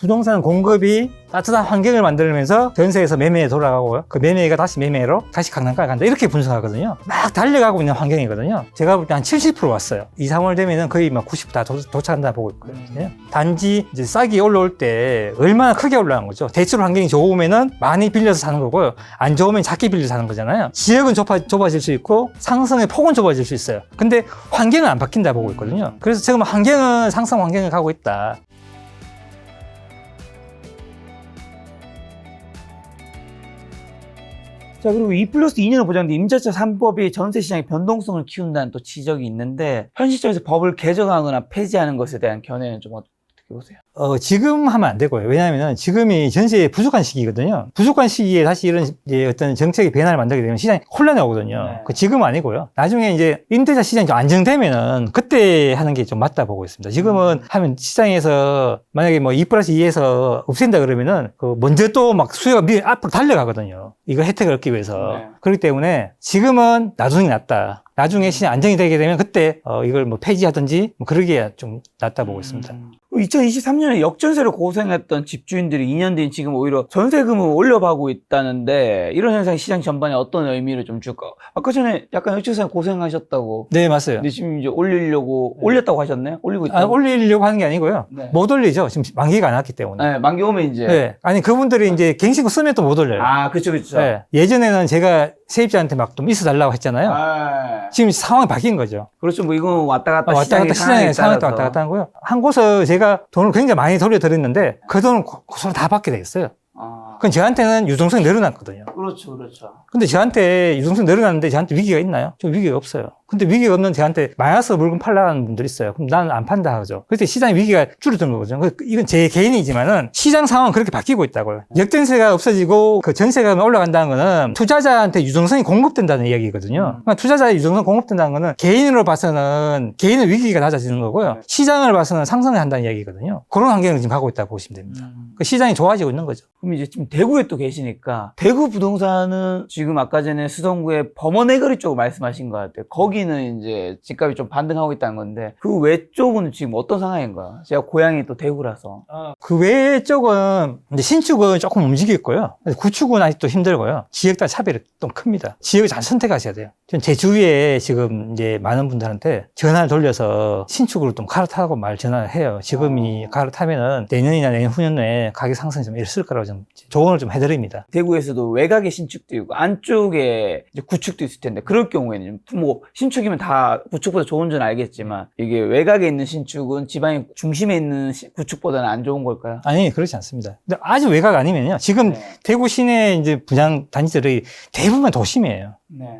부동산 공급이 따뜻한 환경을 만들면서 전세에서 매매에 돌아가고 그 매매가 다시 매매로 다시 강남까지 간다 이렇게 분석하거든요. 막 달려가고 있는 환경이거든요. 제가 볼 때 한 70% 왔어요. 2, 3월 되면은 거의 막 90% 다 도착한다 보고 있거든요. 단지 이제 싹이 올라올 때 얼마나 크게 올라간 거죠. 대출 환경이 좋으면은 많이 빌려서 사는 거고요. 안 좋으면 작게 빌려서 사는 거잖아요. 지역은 좁아질 수 있고 상승의 폭은 좁아질 수 있어요. 근데 환경은 안 바뀐다 보고 있거든요. 그래서 지금 환경은 상승 환경을 가고 있다. 자, 그리고 2+2년을 보장된 임대차 3법이 전세 시장의 변동성을 키운다는 또 지적이 있는데 현 시점에서 법을 개정하거나 폐지하는 것에 대한 견해는 좀 어떻게 보세요? 지금 하면 안 되고요. 왜냐하면 지금이 전세에 부족한 시기거든요. 부족한 시기에 다시 이런 이제 어떤 정책의 변화를 만들게 되면 시장이 혼란이 오거든요. 네. 그 지금은 아니고요. 나중에 이제 임대차 시장이 좀 안정되면은 그때 하는 게 좀 맞다 보고 있습니다. 지금은 하면 시장에서 만약에 뭐 2+2에서 없앤다 그러면은 그 먼저 또 막 수요가 앞으로 달려가거든요. 이거 혜택을 얻기 위해서. 네. 그렇기 때문에 지금은 나중에 낫다. 나중에 시장 안정이 되게 되면 그때 이걸 뭐 폐지하든지 뭐 그러기에 좀 낫다 보고 있습니다. 2023년에 역전세로 고생했던 집주인들이 2년 뒤인 지금 오히려 전세금을 올려가고 있다는데 이런 현상이 시장 전반에 어떤 의미를 좀 줄까? 아까 전에 약간 역전세 고생하셨다고. 네, 맞아요. 근데 지금 이제 올렸다고 하셨나요? 올리고 있다고? 올리려고 하는 게 아니고요. 네. 못 올리죠. 지금 만기가 안 왔기 때문에. 네, 만기 오면 이제. 네. 아니, 그분들이 이제 갱신고 쓰면 또 못 올려요. 아, 그쵸. 네. 예전에는 제가 세입자한테 막 좀 있어달라고 했잖아요. 아, 지금 상황이 바뀐 거죠. 그렇죠. 뭐 이건 왔다 갔다 왔다 갔다 시장의 상황이 또 왔다 갔다 한 거요. 한 곳을 제가 돈을 굉장히 많이 돌려드렸는데 그 돈을 고스란히 다 받게 돼 있어요. 아, 그건 저한테는 유동성이 늘어났거든요. 그렇죠. 근데 저한테 유동성이 늘어났는데 저한테 위기가 있나요? 저 위기가 없어요. 근데 위기가 없는 저한테 마이너스 물건 팔라는 분들이 있어요. 그럼 나는 안 판다 하죠. 그때 시장의 위기가 줄어든 거거든요. 이건 제 개인이지만은 시장 상황은 그렇게 바뀌고 있다고요. 역전세가 없어지고 그 전세가 올라간다는 거는 투자자한테 유동성이 공급된다는 이야기거든요. 그러니까 투자자의 유동성이 공급된다는 거는 개인으로 봐서는 개인의 위기가 낮아지는 거고요. 시장을 봐서는 상승을 한다는 이야기거든요. 그런 환경을 지금 가고 있다고 보시면 됩니다. 그 시장이 좋아지고 있는 거죠. 그럼 이제 지금 대구에 또 계시니까 대구 부동산은 지금 아까 전에 수성구의 범어내거리 쪽을 말씀하신 것 같아요. 거기는 이제 집값이 좀 반등하고 있다는 건데 그 외 쪽은 지금 어떤 상황인가요? 제가 고향이 또 대구라서. 그 외 쪽은 이제 신축은 조금 움직였고요. 구축은 아직도 힘들고요. 지역 따라 차별이 좀 큽니다. 지역을 잘 선택하셔야 돼요. 제 주위에 지금 이제 많은 분들한테 전화를 돌려서 신축으로 좀 갈아타라고 전화를 해요. 지금이 갈아타면은 내년이나 내년 후년에 가격 상승이 좀 있을 거라고 좀 조언을 좀 해드립니다. 대구에서도 외곽에 신축도 있고 안쪽에 이제 구축도 있을 텐데 그럴 경우에는 뭐 신축이면 다 구축보다 좋은 줄 알겠지만 이게 외곽에 있는 신축은 지방의 중심에 있는 구축보다는 안 좋은 걸까요? 아니, 그렇지 않습니다. 근데 아주 외곽 아니면요. 지금 네. 대구 시내 이제 분양 단지들이 대부분 도심이에요.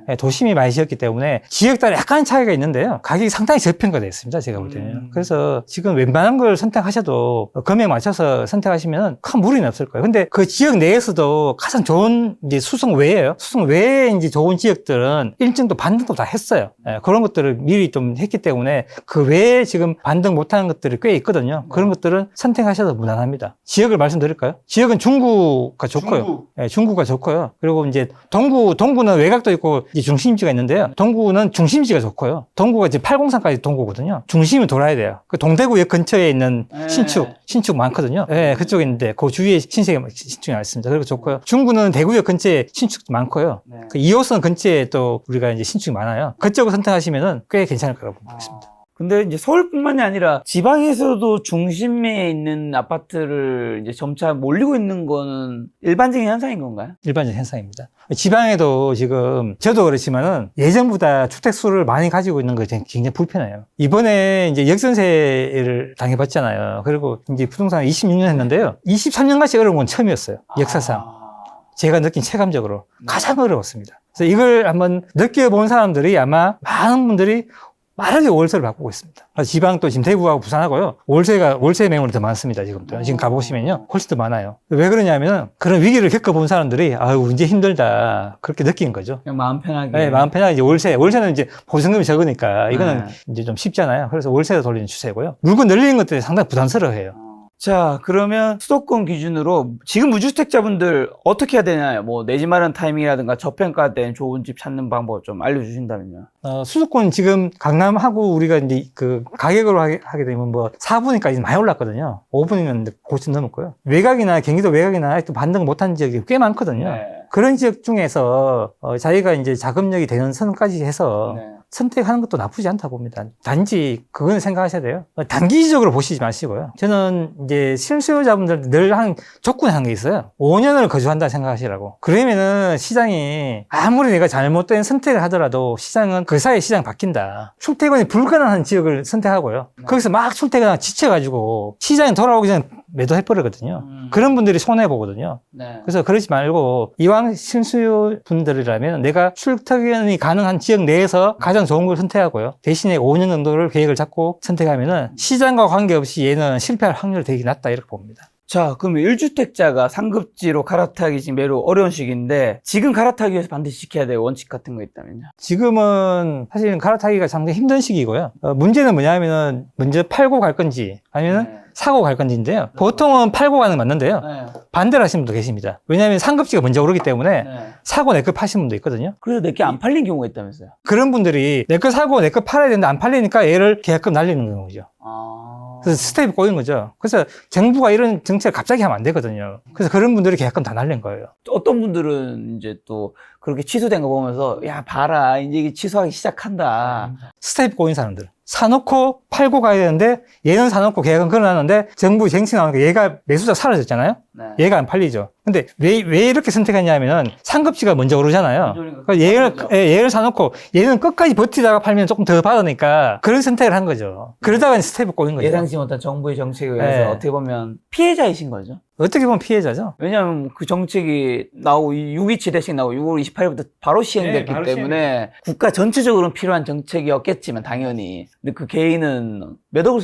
네. 도심이 많이 지었기 때문에 지역 따라 약간 차이가 있는데요. 가격이 상당히 저평가되어 있습니다. 제가 볼 때는. 그래서 지금 웬만한 걸 선택하셔도 금액 맞춰서 선택하시면 큰 무리는 없을 거예요. 근데 그 지역 내에서도 가장 좋은 이제 수성 외예요. 수성 외에 이제 좋은 지역들은 일정도 반등도 다 했어요. 그런 것들을 미리 좀 했기 때문에 그 외에 지금 반등 못하는 것들이 꽤 있거든요. 그런 것들은 선택하셔도 무난합니다. 지역을 말씀드릴까요? 지역은 중구가 좋고요. 중구가 좋고요. 그리고 이제 동구는 외곽도 있고 이제 중심지가 있는데요. 동구는 중심지가 좋고요. 동구가 이제 803까지 동구거든요. 중심을 돌아야 돼요. 그 동대구역 근처에 있는 신축 많거든요. 네, 그쪽에 있는데 그 주위에 신축이 많습니다. 그리고 좋고요. 중구는 대구역 근처에 신축도 많고요. 그 2호선 근처에 또 우리가 이제 신축이 많아요. 그쪽을 선택하시면은 꽤 괜찮을 거라고 보고 있습니다. 근데 이제 서울뿐만이 아니라 지방에서도 중심에 있는 아파트를 이제 점차 몰리고 있는 거는 일반적인 현상인 건가요? 일반적인 현상입니다. 지방에도 지금 저도 그렇지만은 예전보다 주택수를 많이 가지고 있는 게 굉장히 불편해요. 이번에 이제 역전세를 당해봤잖아요. 그리고 이제 부동산 26년 했는데요. 23년같이 어려운 건 처음이었어요. 역사상. 제가 느낀 체감적으로 가장 어려웠습니다. 그래서 이걸 한번 느껴본 사람들이 아마 많은 분들이 빠르게 월세를 바꾸고 있습니다. 지방 또 지금 대구하고 부산하고요. 월세 매물이 더 많습니다. 지금 가보시면요. 훨씬 더 많아요. 왜 그러냐면 그런 위기를 겪어본 사람들이 아유, 이제 힘들다. 그렇게 느낀 거죠. 그냥 마음 편하게. 네, 마음 편하게 이제 월세는 이제 보증금이 적으니까 이거는 이제 좀 쉽잖아요. 그래서 월세로 돌리는 추세고요. 물건 늘리는 것들이 상당히 부담스러워해요. 자, 그러면 수도권 기준으로 지금 무주택자분들 어떻게 해야 되나요? 뭐 내 집 마련 타이밍이라든가 저평가된 좋은 집 찾는 방법 좀 알려주신다면요. 수도권 지금 강남하고 우리가 이제 그 가격으로 하게 되면 뭐 4분위까지 많이 올랐거든요. 5분위는 고치 넘었고요. 외곽이나 경기도 외곽이나 아직도 반등 못한 지역이 꽤 많거든요. 네. 그런 지역 중에서 자기가 이제 자금력이 되는 선까지 해서 네. 선택하는 것도 나쁘지 않다고 봅니다. 단지 그건 생각하셔야 돼요. 단기적으로 보시지 마시고요. 저는 이제 실수요자분들 늘 한 조건에 한 게 있어요. 5년을 거주한다 생각하시라고. 그러면은 시장이 아무리 내가 잘못된 선택을 하더라도 시장은 그 사이에 시장 바뀐다. 출퇴근이 불가능한 지역을 선택하고요. 거기서 막 출퇴근하고 지쳐가지고 시장이 돌아오기 전에 매도해버리거든요. 그런 분들이 손해보거든요. 네. 그래서 그러지 말고 이왕 실수요 분들이라면 내가 출퇴근이 가능한 지역 내에서 가장 좋은 걸 선택하고요. 대신에 5년 정도를 계획을 잡고 선택하면은 시장과 관계없이 얘는 실패할 확률이 되게 낮다 이렇게 봅니다. 자, 그럼 1주택자가 상급지로 갈아타기 지금 매우 어려운 시기인데 지금 갈아타기 위해서 반드시 지켜야 될 원칙 같은 거 있다면요? 지금은 사실은 갈아타기가 상당히 힘든 시기고요. 문제는 뭐냐면은 먼저 팔고 갈 건지 아니면 사고 갈 건지인데요. 보통은 팔고 가는 게 맞는데요. 네. 반대로 하시는 분도 계십니다. 왜냐하면 상급지가 먼저 오르기 때문에 네. 사고 내 거 파시는 분도 있거든요. 그래서 내게 안 팔린 경우가 있다면서요? 그런 분들이 내 거 사고 내 거 팔아야 되는데 안 팔리니까 얘를 계약금 날리는 경우죠. 그래서 스텝이 꼬인 거죠. 그래서 정부가 이런 정책을 갑자기 하면 안 되거든요. 그래서 그런 분들이 계약금 다 날린 거예요. 어떤 분들은 이제 또 그렇게 취소된 거 보면서 야 봐라 이제 이게 취소하기 시작한다. 스텝이 꼬인 사람들. 사놓고 팔고 가야 되는데 얘는 사놓고 계약은 걸어놨는데 정부 정책 나오니까 얘가 매수자 사라졌잖아요. 네. 얘가 안 팔리죠. 근데 왜 이렇게 선택했냐면은 상급지가 먼저 오르잖아요. 그러니까 얘를 사놓고 얘는 끝까지 버티다가 팔면 조금 더 받으니까 그런 선택을 한 거죠. 그러다가 스텝이 꼬인 거죠. 예상치 못한 정부의 정책에 의해서 네. 어떻게 보면 피해자이신 거죠. 어떻게 보면 피해자죠. 왜냐하면 그 정책이 나오고 6.27 대책 나오고 6월 28일부터 바로 시행됐기 바로 때문에 국가 전체적으로는 필요한 정책이었겠지만 당연히 근데 그 개인은 몇 억을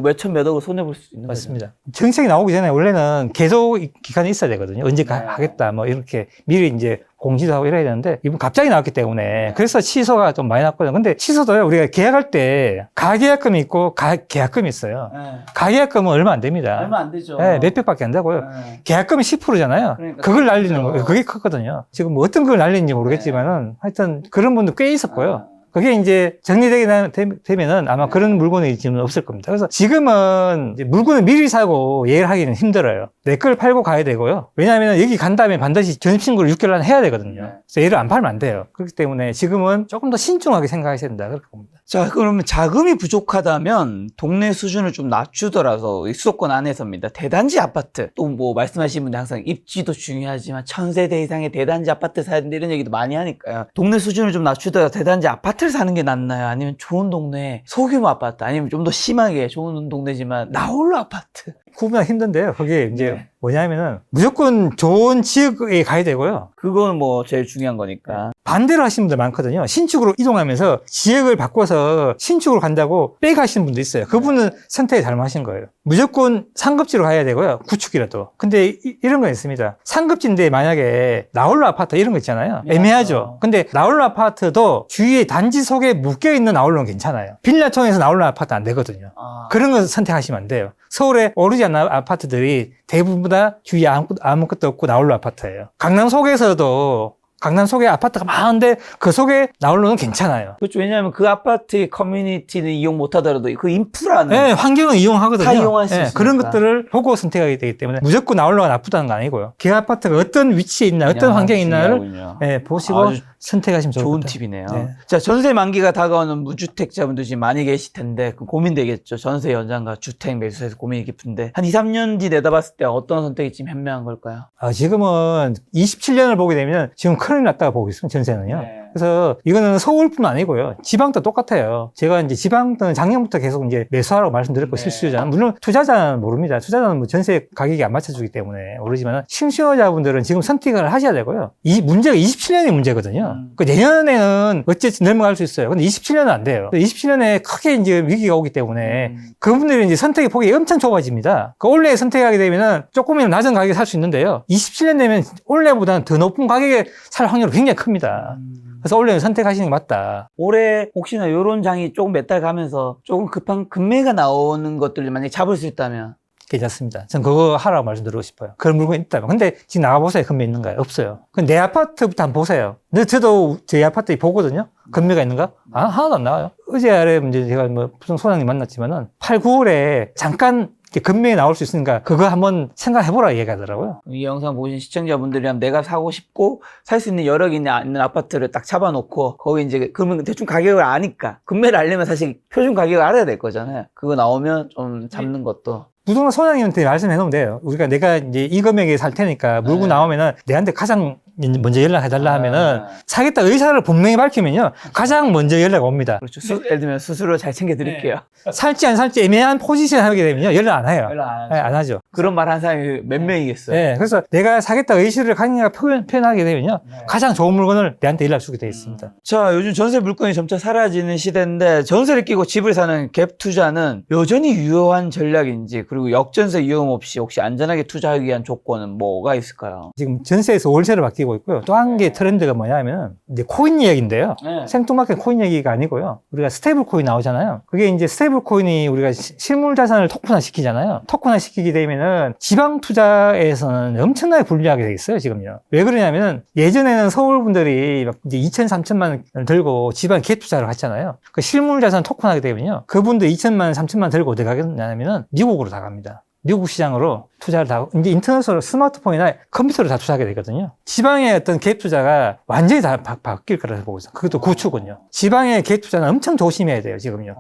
몇천 몇 억을 손해볼 수 있는 거죠. 맞습니다. 정책이 나오기 전에 원래는 계속 기간이 있어야 되거든요. 언제 하겠다 뭐 이렇게 미리 이제 공지도 하고 이래야 되는데 이번 갑자기 나왔기 때문에 그래서 취소가 좀 많이 났거든요. 근데 취소도요 우리가 계약할 때 가계약금이 있고 계약금이 있어요. 네. 가계약금은 얼마 안 됩니다. 얼마 안 되죠. 네, 몇백밖에 안 되고요. 네. 계약금이 10%잖아요. 그러니까 그걸 날리는 그렇죠. 거예요. 그게 컸거든요. 지금 뭐 어떤 걸 날리는지 모르겠지만은 하여튼 그런 분도 꽤 있었고요. 그게 이제 정리되게 되면은 아마 그런 물건이 지금 없을 겁니다. 그래서 지금은 이제 물건을 미리 사고 예를 하기는 힘들어요. 내 걸 팔고 가야 되고요. 왜냐하면 여기 간 다음에 반드시 전입신고를 6개월 안에 해야 되거든요. 그래서 얘를 안 팔면 안 돼요. 그렇기 때문에 지금은 조금 더 신중하게 생각하셔야 된다. 그렇게 봅니다. 자, 그러면 자금이 부족하다면 동네 수준을 좀 낮추더라도 이 수도권 안에서입니다. 대단지 아파트 또 뭐 말씀하신 분들 항상 입지도 중요하지만 1000세대 이상의 대단지 아파트 사야 된다 이런 얘기도 많이 하니까요. 동네 수준을 좀 낮추더라도 대단지 아파트를 사는 게 낫나요? 아니면 좋은 동네 소규모 아파트 아니면 좀 더 심하게 좋은 동네지만 나홀로 아파트 구분하기 힘든데요. 그게 이제 네. 뭐냐면은 무조건 좋은 지역에 가야 되고요. 그건 뭐 제일 중요한 거니까. 반대로 하시는 분들 많거든요. 신축으로 이동하면서 지역을 바꿔서 신축으로 간다고 빼가시는 분도 있어요. 그분은 선택을 잘못하신 거예요. 무조건 상급지로 가야 되고요. 구축이라도. 근데 이런 거 있습니다. 상급지인데 만약에 나홀로 아파트 이런 거 있잖아요. 애매하죠. 근데 나홀로 아파트도 주위에 단지 속에 묶여있는 나홀로는 괜찮아요. 빌라촌에서 나홀로 아파트 안 되거든요. 그런 거 선택하시면 안 돼요. 서울에 오르지 않는 아파트들이 대부분 다 주위에 아무것도 없고 나홀로 아파트예요. 강남 속에서도 강남 속에 아파트가 많은데 그 속에 나홀로는 괜찮아요. 그렇죠. 왜냐하면 그 아파트의 커뮤니티는 이용 못 하더라도 그 인프라는 네, 환경은 이용하거든요. 다 이용할 수 네, 있으니까. 그런 것들을 보고 선택하게 되기 때문에 무조건 나홀로가 나쁘다는 거 아니고요. 그 아파트가 어떤 위치에 있나, 어떤 환경에 있나를 네, 보시고 아주 선택하시면 좋을 것 좋은 같아요. 팁이네요. 네. 자, 전세 만기가 다가오는 무주택자분들 지금 많이 계실 텐데 그 고민되겠죠. 전세 연장과 주택 매수에서 고민이 깊은데 한 2, 3년 뒤 내다봤을 때 어떤 선택이 지금 현명한 걸까요? 지금은 27년을 보게 되면 지금 큰일 났다고 보고 있습니다. 전세는요. 네. 그래서 이거는 서울뿐 아니고요. 지방도 똑같아요. 제가 이제 지방은 작년부터 계속 이제 매수하라고 말씀드렸고 네. 실수요자는 물론 투자자는 모릅니다. 투자자는 뭐 전세 가격이 안 맞춰주기 때문에 모르지만 실수요자분들은 지금 선택을 하셔야 되고요. 이 문제가 27년이 문제거든요. 그 내년에는 어쨌든 넘어갈 수 있어요. 근데 27년은 안 돼요. 27년에 크게 이제 위기가 오기 때문에 그분들이 이제 선택의 폭이 엄청 좁아집니다. 그 올해 선택하게 되면은 조금이라도 낮은 가격에 살 수 있는데요. 27년 되면 올해보다는 더 높은 가격에 살 확률이 굉장히 큽니다. 그래서 올해는 선택하시는 게 맞다. 올해 혹시나 요런 장이 조금 몇 달 가면서 조금 급한 급매가 나오는 것들을 만약에 잡을 수 있다면 괜찮습니다. 전 그거 하라고 말씀드리고 싶어요. 그런 물건이 있다면. 근데 지금 나가보세요. 건매 있는가요? 없어요. 그럼 내 아파트부터 한번 보세요. 근데 저도 제 아파트에 보거든요. 건매가 있는가? 하나도 안 나와요. 어제 아래 이제 제가 뭐 부동 소장님 만났지만은 8, 9월에 잠깐 건매에 나올 수 있으니까 그거 한번 생각해보라 얘기하더라고요. 이 영상 보신 시청자분들이랑 내가 사고 싶고 살 수 있는 여력이 있는 아파트를 딱 잡아놓고 거기 이제 그러면 대충 가격을 아니까 금매를 알려면 사실 표준 가격을 알아야 될 거잖아요. 그거 나오면 좀 잡는 것도 부동산 소장님한테 말씀해 놓으면 돼요. 내가 이제 이 금액에 살 테니까 물건 나오면은 내한테 가장 먼저 연락해달라 하면은 사겠다 의사를 분명히 밝히면요. 가장 먼저 연락 옵니다. 그렇죠. 예를 들면 수수료 잘 챙겨드릴게요. 살지 안 살지 애매한 포지션 하게 되면요. 연락 안 해요. 연락 안 하죠. 네, 안 하죠. 그런 말 한 사람이 몇 명이겠어요. 네, 그래서 내가 사겠다 의지를 강하게 표현하게 되면요. 가장 좋은 물건을 내한테 연락 주게 되어 있습니다. 자, 요즘 전세 물건이 점차 사라지는 시대인데 전세를 끼고 집을 사는 갭 투자는 여전히 유효한 전략인지 그리고 역전세 위험 없이 혹시 안전하게 투자하기 위한 조건은 뭐가 있을까요? 지금 전세에서 월세로 바뀌고 있고요. 또 한 개 트렌드가 뭐냐면 이제 코인 이야기인데요. 생뚱맞게 코인 얘기가 아니고요. 우리가 스테이블 코인 나오잖아요. 그게 이제 스테이블 코인이 우리가 실물 자산을 토큰화 시키잖아요. 토큰화 시키게 되면은 지방 투자에서는 엄청나게 불리하게 돼 있어요, 지금요. 왜 그러냐면은 예전에는 서울 분들이 막 이제 2천, 3천만 원 들고 지방 갭 투자를 했잖아요. 그 실물 자산 토큰하게 되면요. 그분들 2천만, 3천만 들고 어디 가겠냐면은 미국으로 다 갑니다. 미국 시장으로 투자를 다, 이제 인터넷으로 스마트폰이나 컴퓨터로 다 투자하게 되거든요. 지방의 어떤 갭 투자가 완전히 다 바뀔 거라고 보고 있어요. 그것도 구축은요. 지방의 갭 투자는 엄청 조심해야 돼요, 지금요.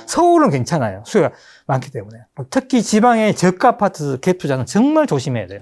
서울은 괜찮아요. 수요가 많기 때문에. 특히 지방의 저가 아파트 갭 투자는 정말 조심해야 돼요.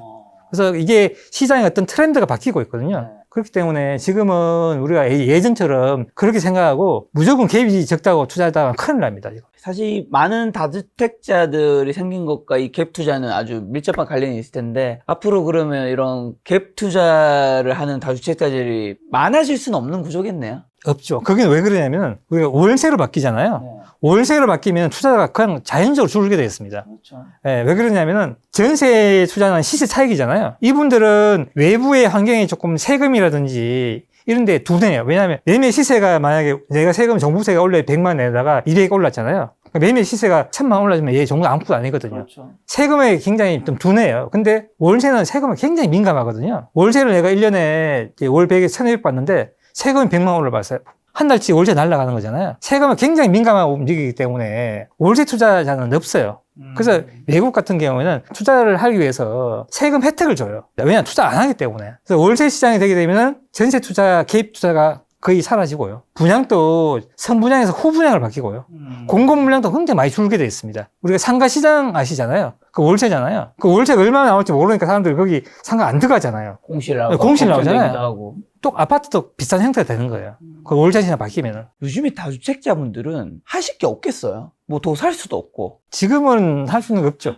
그래서 이게 시장의 어떤 트렌드가 바뀌고 있거든요. 그렇기 때문에 지금은 우리가 예전처럼 그렇게 생각하고 무조건 갭이 적다고 투자하다가 큰일 납니다, 지금. 사실 많은 다주택자들이 생긴 것과 이 갭 투자는 아주 밀접한 관련이 있을 텐데 앞으로 그러면 이런 갭 투자를 하는 다주택자들이 많아질 수는 없는 구조겠네요. 없죠. 그게 왜 그러냐면 우리가 월세로 바뀌잖아요. 월세로 바뀌면 투자가 그냥 자연적으로 줄게 되어 있습니다. 그렇죠. 왜 그러냐면은 전세 투자는 시세 차익이잖아요. 이분들은 외부의 환경이 조금 세금이라든지 이런 데 두네요. 왜냐하면 매매 시세가 만약에 내가 세금 종부세가 원래 100만 내다가 200 올랐잖아요. 그러니까 매매 시세가 1000만 올라지면 얘 종부 아무것도 아니거든요. 그렇죠. 세금에 굉장히 좀 두네요. 근데 월세는 세금에 굉장히 민감하거든요. 월세를 내가 1년에 월 100에 1200 받는데 세금이 100만 올라봤어요. 한 달치 월세 날라가는 거잖아요. 세금은 굉장히 민감하고 움직이기 때문에 월세 투자자는 없어요. 그래서 외국 같은 경우에는 투자를 하기 위해서 세금 혜택을 줘요. 왜냐하면 투자 안 하기 때문에. 그래서 월세 시장이 되게 되면 전세 투자, 개입 투자가 거의 사라지고요. 분양도 선분양에서 후분양을 바뀌고요. 공급 물량도 굉장히 많이 줄게 되어 있습니다. 우리가 상가 시장 아시잖아요. 그 월세잖아요. 그 월세가 얼마나 나올지 모르니까 사람들이 거기 상가 안 들어가잖아요. 공실하고 공실 나오잖아요. 하고. 또 아파트도 비싼 형태가 되는 거예요. 그 월세 시장 바뀌면은. 요즘에 다주택자분들은 하실 게 없겠어요. 뭐 더 살 수도 없고. 지금은 할 수 있는 게 없죠.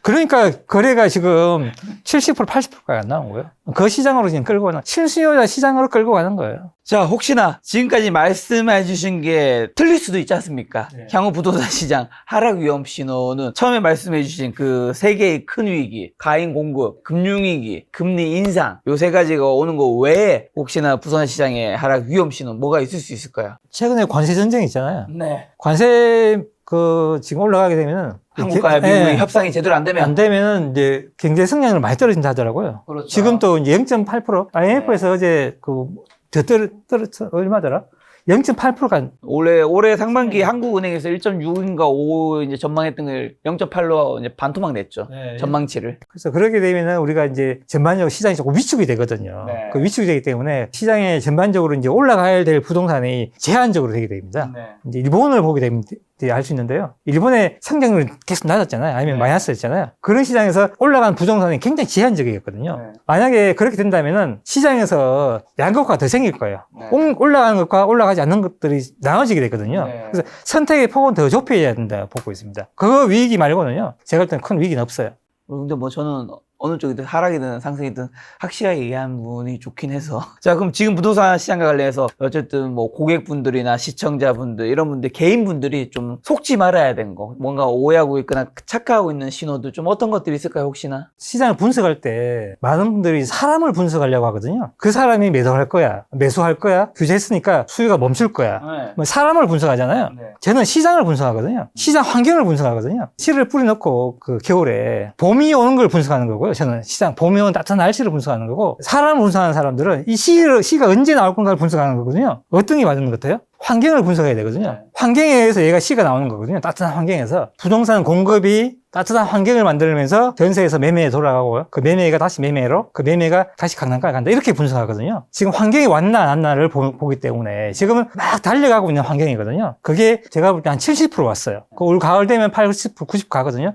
그러니까 거래가 지금 70%, 80%까지 안 나온 거예요. 그 시장으로 지금 끌고 가는, 실수요자 시장으로 끌고 가는 거예요. 자, 혹시나 지금까지 말씀해 주신 게 틀릴 수도 있지 않습니까? 네. 향후 부동산 시장 하락 위험 신호는 처음에 말씀해 주신 그 세 개의 큰 위기, 가인 공급, 금융위기, 금리 인상 요 세 가지가 오는 거 외에 혹시나 부동산 시장의 하락 위험 신호 뭐가 있을 수 있을까요? 최근에 관세 전쟁 있잖아요. 네. 관세 지금 올라가게 되면은 한국과 미국의 네. 협상이 제대로 안 되면 안 되면은 이제 경제 성장률 많이 떨어진다 하더라고요. 그렇죠. 지금 또 이제 0.8% IMF에서 어제 얼마더라? 0.8%가 올해 상반기 한국은행에서 1.6인가 5 이제 전망했던 걸 0.8로 이제 반토막 냈죠. 네. 전망치를. 그래서 그렇게 되면은 우리가 이제 전반적으로 시장이 조금 위축이 되거든요. 네. 그 위축이 되기 때문에 시장에 전반적으로 이제 올라가야 될 부동산이 제한적으로 되게 됩니다. 네. 이제 일본을 보게 되면 알 수 있는데요. 일본의 성장률이 계속 낮았잖아요. 아니면 네. 마이너스였잖아요. 그런 시장에서 올라간 부동산이 굉장히 제한적이었거든요. 네. 만약에 그렇게 된다면은 시장에서 양극화가 더 생길 거예요. 네. 올라가는 것과 올라가지 않는 것들이 나눠지게 되거든요. 네. 그래서 선택의 폭은 더 좁혀야 된다 보고 있습니다. 그 위기 말고는요. 제가 볼 때는 큰 위기는 없어요. 근데 뭐 저는 어느 쪽이든 하락이든 상승이든 확실하게 얘기하는 부분이 좋긴 해서. 자, 그럼 지금 부동산 시장과 관련해서 어쨌든 뭐 고객분들이나 시청자분들 이런 분들 개인분들이 좀 속지 말아야 되는 거, 뭔가 오해하고 있거나 착각하고 있는 신호들 좀 어떤 것들이 있을까요, 혹시나? 시장을 분석할 때 많은 분들이 사람을 분석하려고 하거든요. 그 사람이 매도할 거야, 매수할 거야, 규제했으니까 수요가 멈출 거야. 네. 뭐 사람을 분석하잖아요. 네. 저는 시장을 분석하거든요. 시장 환경을 분석하거든요. 씨를 뿌려놓고 그 겨울에 봄이 오는 걸 분석하는 거고요. 저는 시장 봄이 오는 따뜻한 날씨를 분석하는 거고, 사람을 분석하는 사람들은 이 씨가 언제 나올 건가를 분석하는 거거든요. 어떤 게 맞는 것 같아요? 환경을 분석해야 되거든요. 네. 환경에 의해서 얘가 씨가 나오는 거거든요. 따뜻한 환경에서 부동산 공급이 따뜻한 환경을 만들면서 전세에서 매매에 돌아가고, 그 매매가 다시 매매로, 그 매매가 다시 강남까지 간다, 이렇게 분석하거든요. 지금 환경이 왔나 안 왔나를 보기 때문에 지금은 막 달려가고 있는 환경이거든요. 그게 제가 볼 때 한 70% 왔어요. 그 올 가을 되면 80%, 90% 가거든요.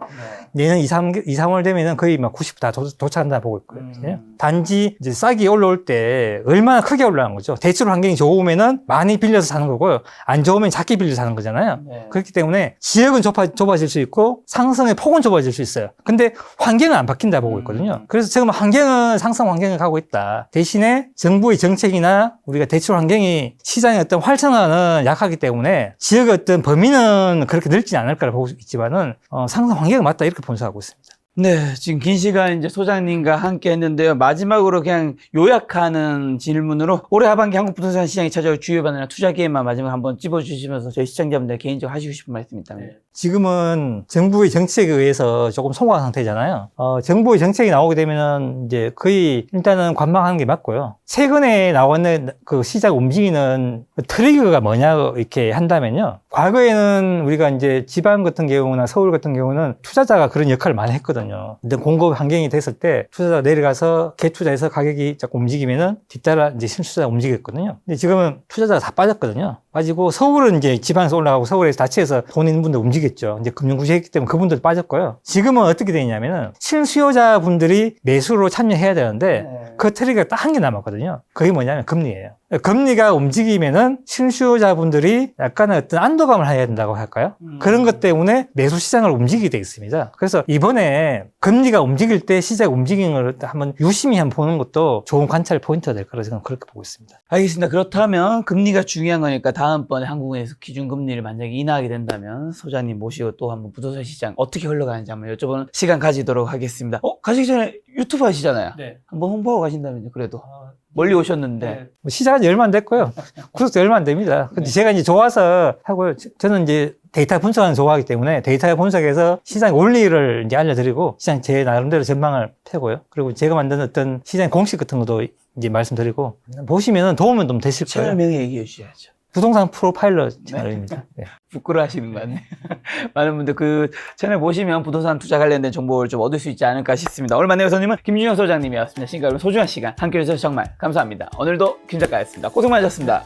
내년 2, 3월 되면은 거의 막 90% 다 도착한다 보고 있거든요. 단지 이제 싸게 올라올 때 얼마나 크게 올라간 거죠. 대출 환경이 좋으면은 많이 빌려서 사는 거고요. 안 좋으면 작게 빌려서 사는 거잖아요. 네. 그렇기 때문에 지역은 좁아질 수 있고 상승의 폭은 좁아질 수 있어요. 근데 환경은 안 바뀐다 보고 있거든요. 그래서 지금 환경은 상승 환경을 가고 있다. 대신에 정부의 정책이나 우리가 대출 환경이 시장의 어떤 활성화는 약하기 때문에 지역의 어떤 범위는 그렇게 넓지 않을 거라 보고 있지만은 상승 환경은 맞다, 이렇게 분석하고 있습니다. 네, 지금 긴 시간 이제 소장님과 함께 했는데요. 마지막으로 그냥 요약하는 질문으로 올해 하반기 한국 부동산 시장이 찾아올 주요 변화나 투자 기회만 마지막 한번 찝어주시면서 저희 시청자분들 개인적으로 하시고 싶은 말씀이 있다면. 지금은 정부의 정책에 의해서 조금 소강 상태잖아요. 정부의 정책이 나오게 되면은 이제 거의 일단은 관망하는 게 맞고요. 최근에 나왔는 그 시장 움직이는 트리거가 뭐냐 이렇게 한다면요. 과거에는 우리가 이제 지방 같은 경우나 서울 같은 경우는 투자자가 그런 역할을 많이 했거든요. 근데 공급 환경이 됐을 때 투자자가 내려가서 개투자해서 가격이 자꾸 움직이면은 뒤따라 이제 신투자자가 움직였거든요. 근데 지금은 투자자가 다 빠졌거든요. 빠지고 서울은 이제 지방에서 올라가고 서울에서 자체에서 돈 있는 분들 움직였죠. 이제 금융구조했기 때문에 그분들 빠졌고요. 지금은 어떻게 되냐면은 실수요자분들이 매수로 참여해야 되는데 그 트리거가 딱 한 개 남았거든요. 그게 뭐냐면 금리예요. 금리가 움직이면은 실수요자분들이 약간의 어떤 안도감을 해야 된다고 할까요? 그런 것 때문에 매수 시장을 움직이게 돼 있습니다. 그래서 이번에 금리가 움직일 때 시장 움직이는 걸 한번 유심히 한번 보는 것도 좋은 관찰 포인트가 될 거라고 저는 그렇게 보고 있습니다. 알겠습니다. 그렇다면 금리가 중요한 거니까 다음번에 한국은행에서 기준금리를 만약에 인하하게 된다면 소장님 모시고 또 한번 부동산 시장 어떻게 흘러가는지 한번 여쭤보는 시간 가지도록 하겠습니다. 가시기 전에 유튜브 하시잖아요. 네. 한번 홍보하고 가신다면요. 그래도 멀리 오셨는데. 시작한 지 얼마 안 됐고요. 구독자 얼마 안 됩니다. 근데 제가 이제 좋아서 하고요. 저는 이제 데이터 분석하는 거 좋아하기 때문에 데이터 분석해서 시장 원리를 이제 알려드리고 시장 제 나름대로 전망을 펴고요. 그리고 제가 만든 어떤 시장 공식 같은 것도 이제 말씀드리고 보시면은 도움은 좀 되실 거예요. 채널명에 얘기해 주셔야죠. 부동산 프로파일러 채널입니다. 네. 부끄러워하시는 거 같네. 많은 분들 그 채널 보시면 부동산 투자 관련된 정보를 좀 얻을 수 있지 않을까 싶습니다. 오늘 만난 여사님은 김준영 소장님이었습니다. 지금까지 소중한 시간 함께 해주셔서 정말 감사합니다. 오늘도 김 작가였습니다. 고생 많으셨습니다.